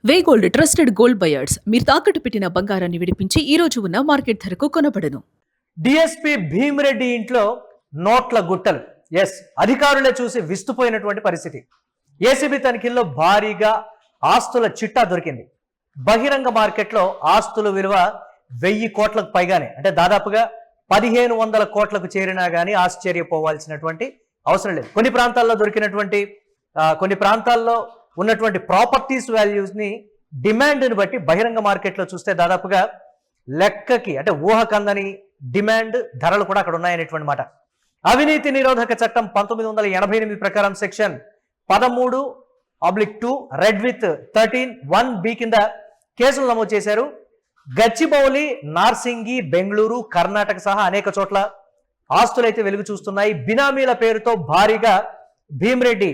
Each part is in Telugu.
వే గోల్డ్ ట్రస్టెడ్ గోల్డ్ బయర్స్ మీరు తాకట్టు పెట్టిన బంగారాన్ని విడిపించి ఈ రోజు ఉన్న మార్కెట్ ధరకు కొనబడను. డిఎస్పీ భీమిరెడ్డి ఇంట్లో నోట్ల గుట్టలు. ఎస్, అధికారులే చూసి విస్తుపోయినటువంటి పరిస్థితి. ఏసీబీ తనిఖీల్లో భారీగా ఆస్తుల చిట్టా దొరికింది. బహిరంగ మార్కెట్లో ఆస్తుల విలువ 1000 కోట్లకు పైగానే, అంటే దాదాపుగా 1500 కోట్లకు చేరినా కానీ ఆశ్చర్యపోవాల్సినటువంటి అవసరం లేదు. కొన్ని ప్రాంతాల్లో ఉన్నటువంటి ప్రాపర్టీస్ వాల్యూస్ ని డిమాండ్ని బట్టి బహిరంగ మార్కెట్లో చూస్తే దాదాపుగా లెక్కకి అంటే ఊహకందని డిమాండ్ ధరలు కూడా అక్కడ ఉన్నాయనేటువంటి మాట. అవినీతి నిరోధక చట్టం 1988 ప్రకారం సెక్షన్ 13/2 రెడ్ విత్ 13(1)B కింద కేసులు నమోదు చేశారు. గచ్చిబౌలి, నార్సింగి, బెంగళూరు, కర్ణాటక సహా అనేక చోట్ల ఆస్తులైతే వెలుగు చూస్తున్నాయి. బినామీల పేరుతో భారీగా భీమిరెడ్డి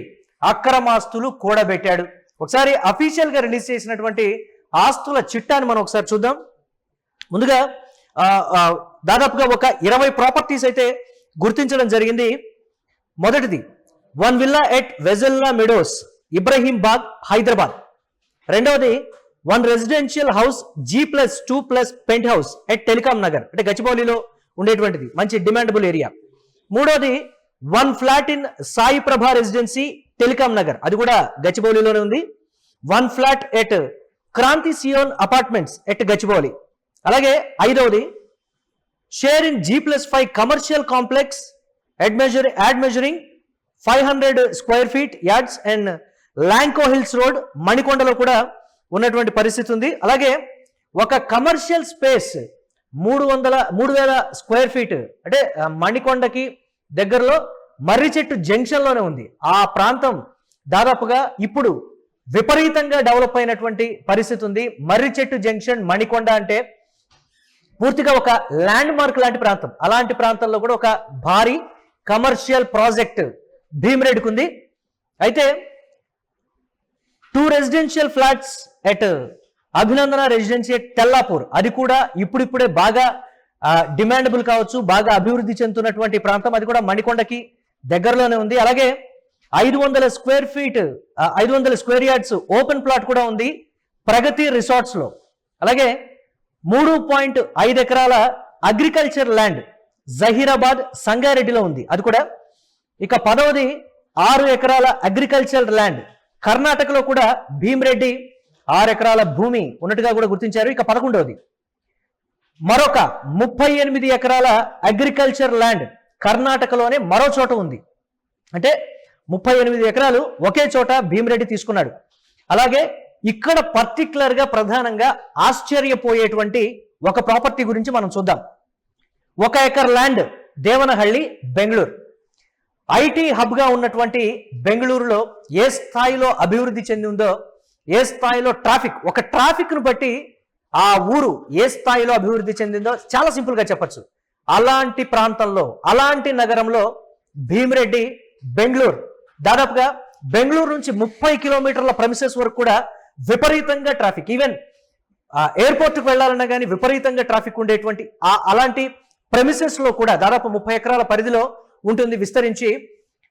అక్రమాస్తులు కూడబెట్టాడు. ఒకసారి అఫీషియల్ గా రిలీజ్ చేసినటువంటి ఆస్తుల చిట్టాని మనం ఒకసారి చూద్దాం. ముందుగా దాదాపుగా ఒక 20 ప్రాపర్టీస్ అయితే గుర్తించడం జరిగింది. మొదటిది 1 విల్లా ఎట్ వెజల్లా మెడోస్, ఇబ్రహీం బాగ్, హైదరాబాద్. రెండవది 1 residential house G+2+ penthouse at telecom Nagar, అంటే గచ్చిబౌలిలో ఉండేటువంటిది, మంచి డిమాండబుల్ ఏరియా. మూడోది 1 ఫ్లాట్ ఇన్ సాయి ప్రభా రెసిడెన్సీ టెలికాం నగర్, అది కూడా గచ్చిబౌలిలోనే ఉంది. 1 flat at Kranti Zion apartments at Gachibowli. అలాగే ఐదవది share in G+5 commercial complex admeasuring 500 square feet yards and Lanco hills road, మణికొండలో కూడా ఉన్నటువంటి పరిస్థితి ఉంది. అలాగే ఒక కమర్షియల్ స్పేస్ 3000 స్క్వేర్ ఫీట్, అంటే మణికొండకి దగ్గరలో మర్రి చెట్టు జంక్షన్ లోనే ఉంది. ఆ ప్రాంతం దాదాపుగా ఇప్పుడు విపరీతంగా డెవలప్ అయినటువంటి పరిస్థితి ఉంది. మర్రి చెట్టు జంక్షన్, మణికొండ అంటే పూర్తిగా ఒక ల్యాండ్ మార్క్ లాంటి ప్రాంతం. అలాంటి ప్రాంతంలో కూడా ఒక భారీ కమర్షియల్ ప్రాజెక్ట్ భీమిరెడ్డికి ఉంది. అయితే 2 residential flats at Abhinandana residency at Tellapur, అది కూడా ఇప్పుడిప్పుడే బాగా డిమాండబుల్ కావచ్చు, బాగా అభివృద్ధి చెందుతున్నటువంటి ప్రాంతం, అది కూడా మణికొండకి దగ్గరలోనే ఉంది. అలాగే 500 స్క్వేర్ యార్డ్స్ ఓపెన్ ప్లాట్ కూడా ఉంది ప్రగతి రిసార్ట్స్ లో. అలాగే 3.5 ఎకరాల అగ్రికల్చర్ ల్యాండ్ జహీరాబాద్, సంగారెడ్డిలో ఉంది, అది కూడా. ఇక 10వది 6 ఎకరాల అగ్రికల్చర్ ల్యాండ్ కర్ణాటకలో కూడా భీమిరెడ్డి 6 ఎకరాల భూమి ఉన్నట్టుగా కూడా గుర్తించారు. ఇక 11వది మరొక 38 ఎకరాల అగ్రికల్చర్ ల్యాండ్ కర్ణాటకలోనే మరో చోట ఉంది. అంటే 38 ఎకరాలు ఒకే చోట భీమిరెడ్డి తీసుకున్నాడు. అలాగే ఇక్కడ పర్టికులర్ గా ప్రధానంగా ఆశ్చర్యపోయేటువంటి ఒక ప్రాపర్టీ గురించి మనం చూద్దాం. 1 acre land Devanahalli, Bengaluru. IT hub గా ఉన్నటువంటి బెంగళూరులో ఏ స్థాయిలో అభివృద్ధి చెంది ఉందో, ఏ స్థాయిలో ట్రాఫిక్ ను బట్టి ఆ ఊరు ఏ స్థాయిలో అభివృద్ధి చెందిందో చాలా సింపుల్ గా చెప్పచ్చు. అలాంటి ప్రాంతంలో, అలాంటి నగరంలో భీమిరెడ్డి బెంగళూరు, దాదాపుగా బెంగళూరు నుంచి 30 కిలోమీటర్ల ప్రెమిసెస్ వరకు కూడా విపరీతంగా ట్రాఫిక్, ఈవెన్ ఎయిర్పోర్ట్కి వెళ్ళాలన్నా కానీ విపరీతంగా ట్రాఫిక్ ఉండేటువంటి అలాంటి ప్రెమిసెస్ లో కూడా దాదాపు 30 ఎకరాల పరిధిలో ఉంటుంది విస్తరించి.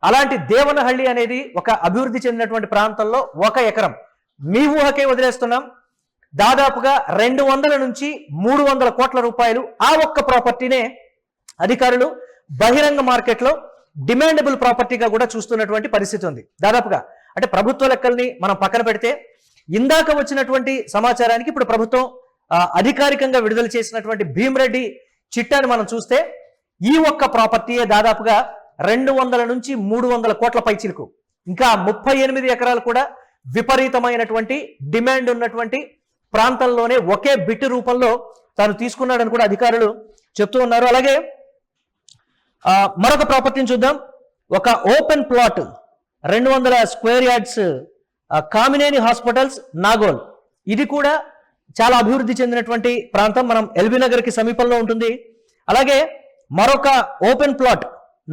అలాంటి దేవనహళ్లి అనేది ఒక అభివృద్ధి చెందినటువంటి ప్రాంతంలో 1 ఎకరం, మీ ఊహకే వదిలేస్తున్నాం, దాదాపుగా 200 నుంచి 300 కోట్ల రూపాయలు ఆ ఒక్క ప్రాపర్టీనే అధికారులు బహిరంగ మార్కెట్లో డిమాండబుల్ ప్రాపర్టీగా కూడా చూస్తున్నటువంటి పరిస్థితి ఉంది. దాదాపుగా అంటే ప్రభుత్వ లెక్కల్ని మనం పక్కన పెడితే, ఇందాక వచ్చినటువంటి సమాచారానికి ఇప్పుడు ప్రభుత్వం అధికారికంగా విడుదల చేసినటువంటి భీమిరెడ్డి చిట్టాని మనం చూస్తే ఈ ఒక్క ప్రాపర్టీయే దాదాపుగా 200 నుంచి 300 కోట్ల పైచిలకు. ఇంకా 38 ఎకరాలు కూడా విపరీతమైనటువంటి డిమాండ్ ఉన్నటువంటి ప్రాంతంలోనే ఒకే బిట్ రూపంలో తాను తీసుకున్నాడని కూడా అధికారులు చెప్తూ ఉన్నారు. అలాగే మరొక ప్రాపర్టీని చూద్దాం. ఒక open plot 200 square yards Kamineni hospitals, Nagole, ఇది కూడా చాలా అభివృద్ధి చెందినటువంటి ప్రాంతం, మనం ఎల్బీ నగర్ కి సమీపంలో ఉంటుంది. అలాగే మరొక open plot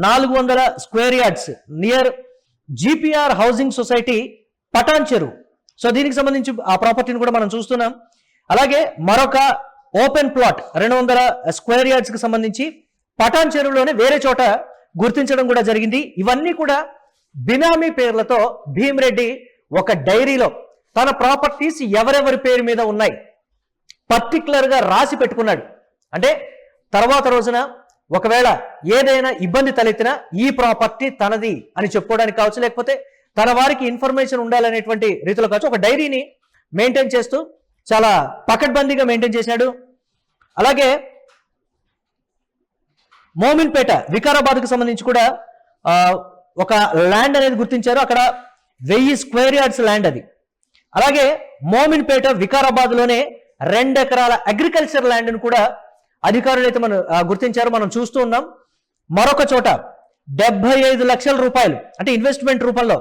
400 square yards near GPR housing society, Patancheru. So దీనికి సంబంధించి ఆ ప్రాపర్టీని కూడా మనం చూస్తున్నాం. అలాగే మరొక ఓపెన్ ప్లాట్ 200 స్క్వేర్ యార్డ్స్ కి సంబంధించి పటాన్ చెరువులోనే వేరే చోట గుర్తించడం కూడా జరిగింది. ఇవన్నీ కూడా బినామీ పేర్లతో భీమిరెడ్డి ఒక డైరీలో తన ప్రాపర్టీస్ ఎవరెవరి పేరు మీద ఉన్నాయి పర్టికులర్ గా రాసి పెట్టుకున్నాడు. అంటే తర్వాత రోజున ఒకవేళ ఏదైనా ఇబ్బంది తలెత్తినా ఈ ప్రాపర్టీ తనది అని చెప్పుకోవడానికి కావచ్చు, లేకపోతే తన వారికి ఇన్ఫర్మేషన్ ఉండాలనేటువంటి రీతిలో కావచ్చు, ఒక డైరీని మెయింటైన్ చేస్తూ చాలా పకడ్బందీగా మెయింటైన్ చేశాడు. అలాగే మోమిన్పేట వికారాబాద్కు సంబంధించి కూడా ఒక ల్యాండ్ అనేది గుర్తించారు. అక్కడ 1000 స్క్వేర్ యార్డ్స్ ల్యాండ్ అది. అలాగే మోమిన్పేట వికారాబాద్ లోనే 2 ఎకరాల అగ్రికల్చర్ ల్యాండ్ ను కూడా అధికారులు అయితే మనం గుర్తించారు, మనం చూస్తూ ఉన్నాం. మరొక చోట 75 లక్షల రూపాయలు అంటే ఇన్వెస్ట్మెంట్ రూపంలో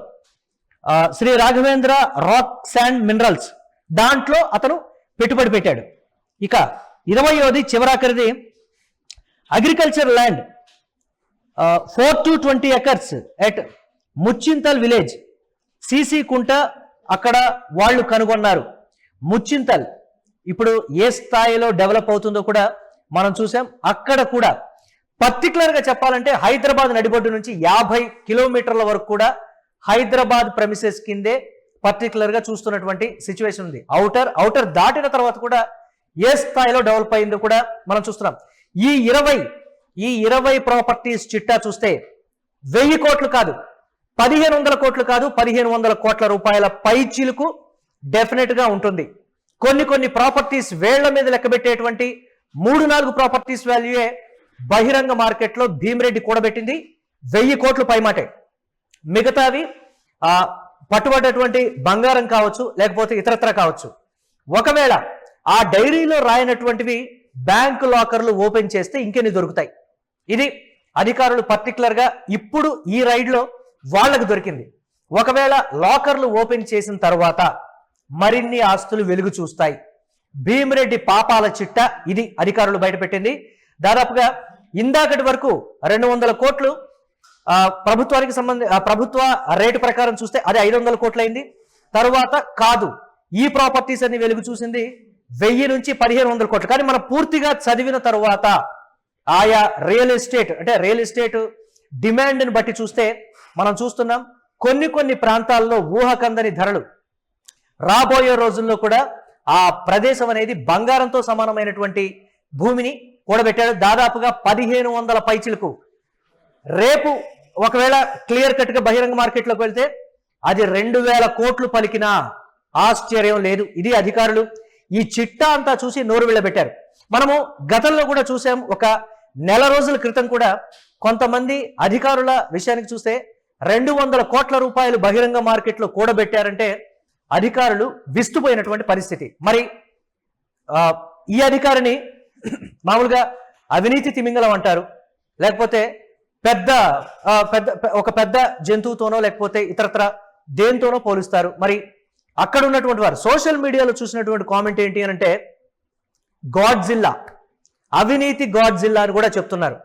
Sri Raghavendra rock sand minerals దాంట్లో అతను పెట్టుబడి పెట్టాడు. ఇక 20వ చివరాఖరిది agriculture land 4 to 20 acres at Muchintal village CC Kunta అక్కడ వాళ్ళు కనుగొన్నారు. ముచ్చింతల్ ఇప్పుడు ఏ స్థాయిలో డెవలప్ అవుతుందో కూడా మనం చూసాం. అక్కడ కూడా పర్టికులర్ గా చెప్పాలంటే హైదరాబాద్ నడిబొడ్డు నుంచి 50 కిలోమీటర్ల వరకు కూడా హైదరాబాద్ ప్రెమిసెస్ కిందే పర్టికులర్ గా చూస్తున్నటువంటి సిచ్యువేషన్ ఉంది. అవుటర్ దాటిన తర్వాత కూడా ఏ స్థాయిలో డెవలప్ అయిందో కూడా మనం చూస్తున్నాం. ఈ 20 ప్రాపర్టీస్ చిట్టా చూస్తే 1000 కోట్లు కాదు, 1500 కోట్లు కాదు, 1500 కోట్ల రూపాయల పైచిలుకు డెఫినెట్ గా ఉంటుంది. కొన్ని ప్రాపర్టీస్ వేళ్ల మీద లెక్కబెట్టేటువంటి 3-4 ప్రాపర్టీస్ వాల్యూయే బహిరంగ మార్కెట్లో భీమిరెడ్డి కూడబెట్టింది 1000 కోట్లు పైమాటే. మిగతావి పట్టుబడ్డటువంటి బంగారం కావచ్చు, లేకపోతే ఇతరత్ర కావచ్చు. ఒకవేళ ఆ డైరీలో రాయనటువంటివి బ్యాంకు లాకర్లు ఓపెన్ చేస్తే ఇంకెన్ని దొరుకుతాయి. ఇది అధికారులు పర్టికులర్ గా ఇప్పుడు ఈ రైడ్ లో వాళ్ళకు దొరికింది. ఒకవేళ లాకర్లు ఓపెన్ చేసిన తర్వాత మరిన్ని ఆస్తులు వెలుగు చూస్తాయి. భీమిరెడ్డి పాపాల చిట్ట ఇది అధికారులు బయటపెట్టింది. దాదాపుగా ఇందాకటి వరకు 200 కోట్లు ప్రభుత్వానికి ప్రభుత్వ రేటు ప్రకారం చూస్తే అది 500 కోట్లు అయింది. తరువాత కాదు, ఈ ప్రాపర్టీస్ అన్ని వెలుగు చూసింది 1000 నుంచి 1500 కోట్లు. కానీ మనం పూర్తిగా చదివిన తరువాత ఆయా రియల్ ఎస్టేట్ డిమాండ్ ని బట్టి చూస్తే మనం చూస్తున్నాం కొన్ని ప్రాంతాల్లో ఊహకందని ధరలు. రాబోయే రోజుల్లో కూడా ఆ ప్రదేశం అనేది బంగారంతో సమానమైనటువంటి భూమిని కూడబెట్టాడు. దాదాపుగా 1500 పైచిలకు. రేపు ఒకవేళ క్లియర్ కట్ గా బహిరంగ మార్కెట్లోకి వెళ్తే అది 2000 కోట్లు పలికినా ఆశ్చర్యం లేదు. ఇది అధికారులు ఈ చిట్టా అంతా చూసి నోరు వెళ్ళబెట్టారు. మనము గతంలో కూడా చూసాం, ఒక నెల రోజుల క్రితం కూడా కొంతమంది అధికారుల విషయానికి చూస్తే 200 కోట్ల రూపాయలు బహిరంగ మార్కెట్లో కూడబెట్టారంటే అధికారులు విస్తుపోయినటువంటి పరిస్థితి. మరి ఈ అధికారిని మామూలుగా అవినీతి తిమింగలం అంటారు, లేకపోతే ఒక పెద్ద జంతువుతోనో లేకపోతే ఇతరత్ర దేంతోనో పోలుస్తారు. మరి అక్కడ ఉన్నటువంటి వారు సోషల్ మీడియాలో చూసినటువంటి కామెంట్ ఏంటి అని అంటే గాడ్జిల్లా, అవినీతి గాడ్జిల్లా అని కూడా చెప్తున్నారు.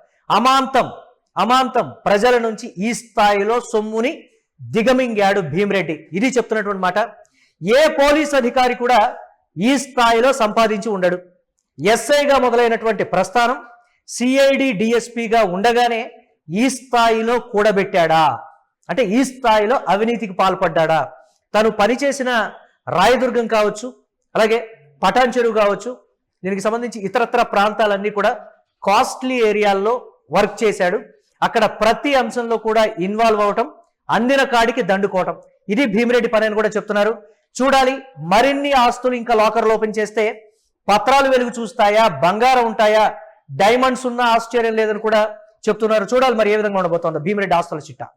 అమాంతం ప్రజల నుంచి ఈ స్థాయిలో సొమ్ముని దిగమింగాడు భీమిరెడ్డి. ఇది చెప్తున్నటువంటి మాట. ఏ పోలీస్ అధికారి కూడా ఈ స్థాయిలో సంపాదించి ఉండడు. ఎస్ఐగా మొదలైనటువంటి ప్రస్థానం సిఐడి డిఎస్పిగా ఉండగానే ఈ స్థాయిలో కూడబెట్టాడా అంటే ఈ స్థాయిలో అవినీతికి పాల్పడ్డా? తను పనిచేసిన రాయదుర్గం కావచ్చు, అలాగే పటాన్ చెరువు కావచ్చు, దీనికి సంబంధించి ఇతరత్ర ప్రాంతాలన్నీ కూడా కాస్ట్లీ ఏరియాల్లో వర్క్ చేశాడు. అక్కడ ప్రతి అంశంలో కూడా ఇన్వాల్వ్ అవటం, అందిన కాడికి దండుకోవటం, ఇది భీమిరెడ్డి పని అని కూడా చెప్తున్నారు. చూడాలి మరిన్ని ఆస్తులు ఇంకా లాకర్లు ఓపెన్ చేస్తే పత్రాలు వెలుగు చూస్తాయా, బంగారం ఉంటాయా, డైమండ్స్ ఉన్న ఆశ్చర్యం లేదని కూడా చెప్తున్నారు. చూడాలి మరి ఏ విధంగా ఉండబోతోందో భీమిరెడ్డి ఆస్తుల చిట్టా.